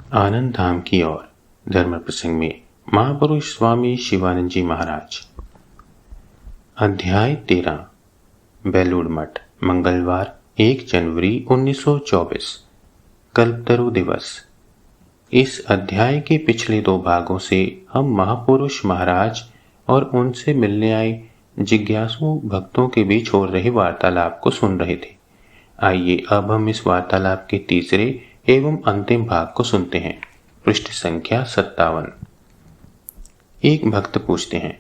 आनंद धाम की ओर धर्म प्रसंग में महापुरुष स्वामी शिवानंद जी महाराज। अध्याय 13 बेलूड़ मठ। मंगलवार 1 जनवरी 1924 कल्पतरु दिवस। इस अध्याय के पिछले 2 भागों से हम महापुरुष महाराज और उनसे मिलने आए जिज्ञासु भक्तों के बीच हो रहे वार्तालाप को सुन रहे थे। आइए अब हम इस वार्तालाप के तीसरे एवं अंतिम भाग को सुनते हैं। पृष्ठ संख्या 57। एक भक्त पूछते हैं,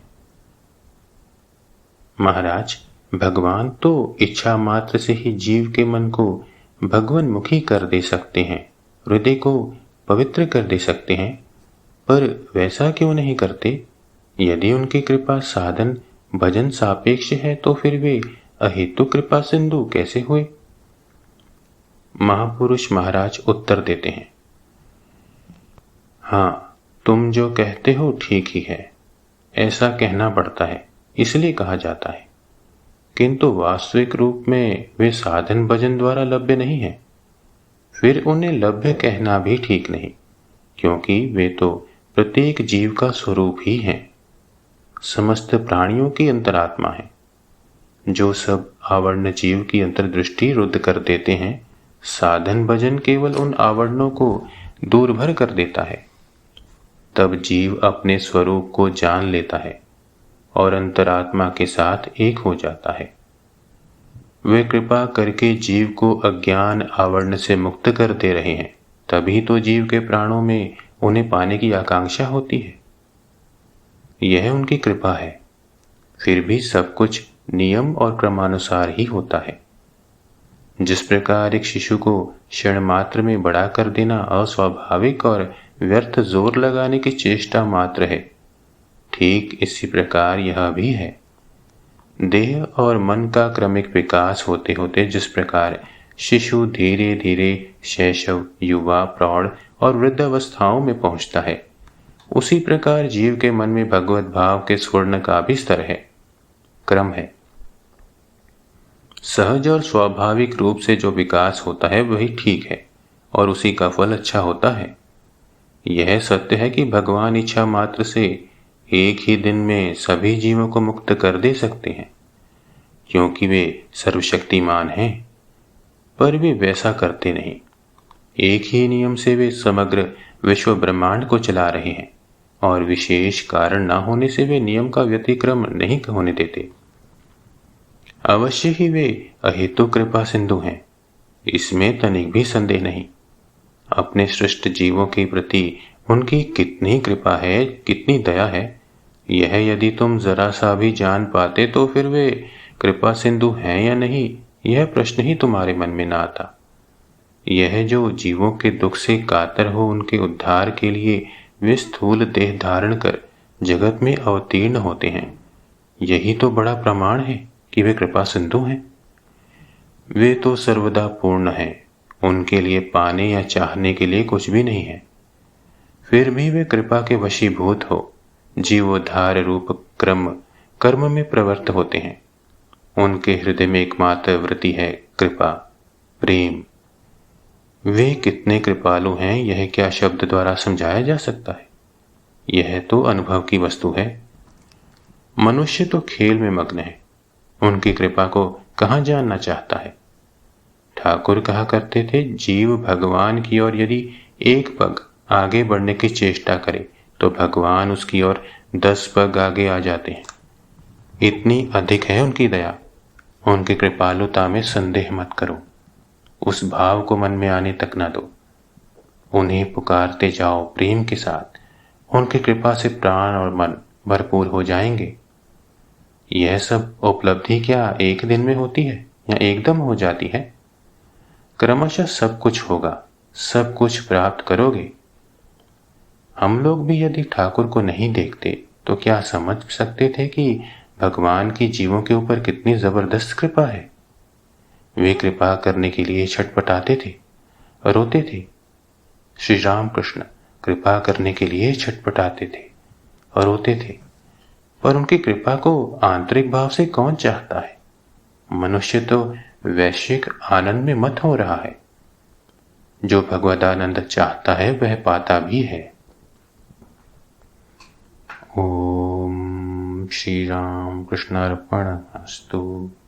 महाराज, भगवान तो इच्छा मात्र से ही जीव के मन को भगवानमुखी कर दे सकते हैं, हृदय को पवित्र कर दे सकते हैं, पर वैसा क्यों नहीं करते? यदि उनकी कृपा साधन भजन सापेक्ष है तो फिर वे अहेतु कृपा सिंधु कैसे हुए? महापुरुष महाराज उत्तर देते हैं, हाँ, तुम जो कहते हो ठीक ही है। ऐसा कहना पड़ता है, इसलिए कहा जाता है, किंतु वास्तविक रूप में वे साधन भजन द्वारा लभ्य नहीं है। फिर उन्हें लभ्य कहना भी ठीक नहीं, क्योंकि वे तो प्रत्येक जीव का स्वरूप ही हैं, समस्त प्राणियों की अंतरात्मा है। जो सब आवरण जीव की अंतर्दृष्टि रुद्ध कर देते हैं, साधन भजन केवल उन आवरणों को दूर भर कर देता है। तब जीव अपने स्वरूप को जान लेता है और अंतरात्मा के साथ एक हो जाता है। वे कृपा करके जीव को अज्ञान आवरण से मुक्त कर दे रहे हैं, तभी तो जीव के प्राणों में उन्हें पाने की आकांक्षा होती है। यह उनकी कृपा है। फिर भी सब कुछ नियम और क्रमानुसार ही होता है। जिस प्रकार एक शिशु को क्षण मात्र में बड़ा कर देना अस्वाभाविक और व्यर्थ जोर लगाने की चेष्टा मात्र है, ठीक इसी प्रकार यह भी है। देह और मन का क्रमिक विकास होते होते जिस प्रकार शिशु धीरे धीरे शैशव, युवा, प्रौढ़ और वृद्ध अवस्थाओं में पहुंचता है, उसी प्रकार जीव के मन में भगवत भाव के स्वर्ण का भी स्तर है, क्रम है। सहज और स्वाभाविक रूप से जो विकास होता है वही ठीक है और उसी का फल अच्छा होता है। यह सत्य है कि भगवान इच्छा मात्र से एक ही दिन में सभी जीवों को मुक्त कर दे सकते हैं, क्योंकि वे सर्वशक्तिमान हैं, पर वे वैसा करते नहीं। एक ही नियम से वे समग्र विश्व ब्रह्मांड को चला रहे हैं और विशेष कारण न होने से वे नियम का व्यतिक्रम नहीं होने देते। अवश्य ही वे अहेतु कृपा सिंधु हैं, इसमें तनिक भी संदेह नहीं। अपने सृष्ट जीवों के प्रति उनकी कितनी कृपा है, कितनी दया है, यह यदि तुम जरा सा भी जान पाते तो फिर वे कृपा सिंधु हैं या नहीं, यह प्रश्न ही तुम्हारे मन में ना आता। यह जो जीवों के दुख से कातर हो, उनके उद्धार के लिए वे स्थूल देह धारण कर जगत में अवतीर्ण होते हैं, यही तो बड़ा प्रमाण है कि वे कृपा सिंधु हैं। वे तो सर्वदा पूर्ण हैं, उनके लिए पाने या चाहने के लिए कुछ भी नहीं है। फिर भी वे कृपा के वशीभूत हो जीवोद्धार रूप कर्म में प्रवृत्त होते हैं। उनके हृदय में एकमात्र वृत्ति है कृपा, प्रेम। वे कितने कृपालु हैं, यह क्या शब्द द्वारा समझाया जा सकता है? यह तो अनुभव की वस्तु है। मनुष्य तो खेल में मग्न है, उनकी कृपा को कहाँ जानना चाहता है। ठाकुर कहा करते थे, जीव भगवान की ओर यदि एक पग आगे बढ़ने की चेष्टा करे तो भगवान उसकी ओर 10 पग आगे आ जाते हैं। इतनी अधिक है उनकी दया। उनकी कृपालुता में संदेह मत करो, उस भाव को मन में आने तक न दो। उन्हें पुकारते जाओ प्रेम के साथ, उनकी कृपा से प्राण और मन भरपूर हो जाएंगे। यह सब उपलब्धि क्या एक दिन में होती है या एकदम हो जाती है? क्रमशः सब कुछ होगा, सब कुछ प्राप्त करोगे। हम लोग भी यदि ठाकुर को नहीं देखते तो क्या समझ सकते थे कि भगवान की जीवों के ऊपर कितनी जबरदस्त कृपा है। वे कृपा करने के लिए छटपटाते थे, रोते थे। श्री राम कृष्ण कृपा करने के लिए छटपटाते थे और रोते थे, पर उनकी कृपा को आंतरिक भाव से कौन चाहता है? मनुष्य तो वैश्विक आनंद में मत हो रहा है। जो भगवदानंद चाहता है वह पाता भी है। ओम श्री राम कृष्णार्पणमस्तु।